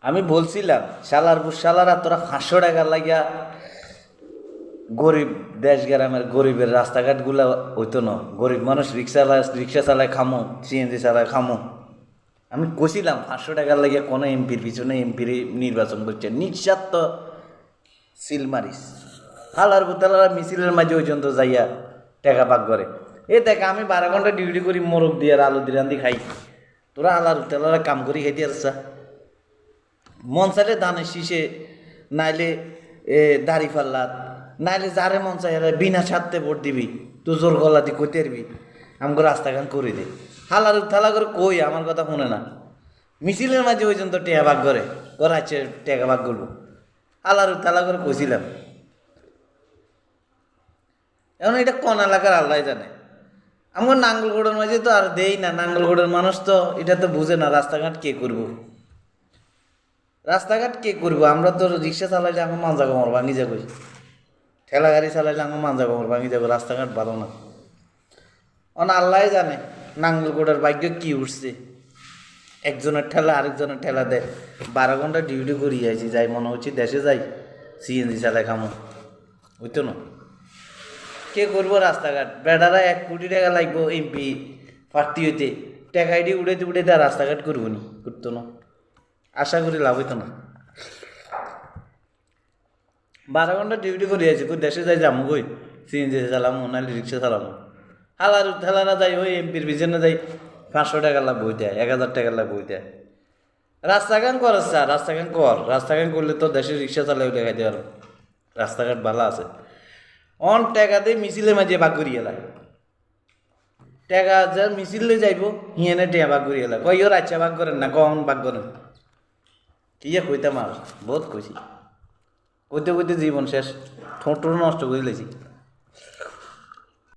আমি বলছিলাম শালারা তোরা 500 টাকা লাগিয়া গরিব দেশ গ্রামের গরিবের রাস্তাঘাটগুলা হইতো না, গরিব মানুষ রিক্সা চালায় খামো, সিএনজি চালায় খামো। আমি কইছিলাম 500 টাকার লাগিয়া কোনো এমপির পিছনে এমপির নির্বাচন করছে, নিঃস্বার্থ সিল মারিস। হালার বুতালারা মিছিলের মাঝে পর্যন্ত যাইয়া টাকা পাক করে। এ দেখ আমি 12 ঘন্টা ডিউটি করি, মোরগ দিয়ে আর আলু দিয়ে রান্ধি খাই, তোরা হালার বুতালারা কাম করি খাইতে আসছা। মন চাইলে ধানের শীষে, নাইলে দাড়ি ফাল্লাত, নাইলে যারে মন চাই বিনা স্বার্থে ভোট দিবি, তো জোর গলা দিয়ে কইতে পারবি আমাকে রাস্তাঘাট করে দে। হালার থালা করে কই আমার কথা শুনে না, মিছিলের মাঝে পর্যন্ত টেকা ভাগ করে করাচ্ছে, টেকা ভাগ করবো। হালার থালা করে কইছিলাম। এখন এটা কোন এলাকার আল্লাহ জানে। আমার নাঙ্গলগোড়ের মাঝে তো আর দেই না, নাঙ্গলগোড়ের মানুষ তো এটা তো বুঝে না রাস্তাঘাট কে করবো, রাস্তাঘাট কে করবো। আমরা তো রিক্সা চালাইলে আমার মাঞ্জা কমর ভাঙি যাবো, ঠেলা গাড়ি চালাইলে আমার মাঞ্জা কমর ভাঙি যাবো, রাস্তাঘাট ভালো না। অন আল্লাহ জানে নাঙ্গলগোড়ের ভাগ্য কি উঠছে, একজনের ঠেলা আরেকজনের ঠেলা দেয়। 12 ঘন্টা ডিউটি করি যাইছি, যাই মনে হচ্ছে দেশে যাই সিএনজি চালাই খামো, বুঝতো না। কে করবো রাস্তাঘাট? বেটারা 1 কোটি টাকা লাগবো এমপি প্রার্থী হইতে, টাকা আইডি উড়াইতে আর রাস্তাঘাট করবো নি, করতো না। আশা করি লাভ হইতো না। 12 ঘন্টা ডিউটি করে আছে, কই দেশে যাই যাবো, কই সিএনজি চালামো নাহলে রিক্সা চালামো। ঠেলারা যাই ওই এমপির পিছনে যাই, 500 টাকা লাভ বই দেয়, 1000 টাকা লাভ বই দেয়। রাস্তাঘাট কর স্যার, রাস্তাঘাট করলে তো দেশের রিক্সা চালাই উঠে খাইতে পারো, রাস্তাঘাট ভালো আছে। অন টাকা দিয়ে মিছিলে মাঝে ভাগ করিয়ে এলাই, টাকা যার মিছিলে যাইব হিয়েনে টেয়া ভাগ করিয়ে এলাই, কই ওর আচ্ছা ভাগ করেন না, কখন ভাগ করেন কি কইতাম আর বহুত কইছি, কইতে কইতে জীবন শেষ, ঠোঁট নষ্ট করে লেছি।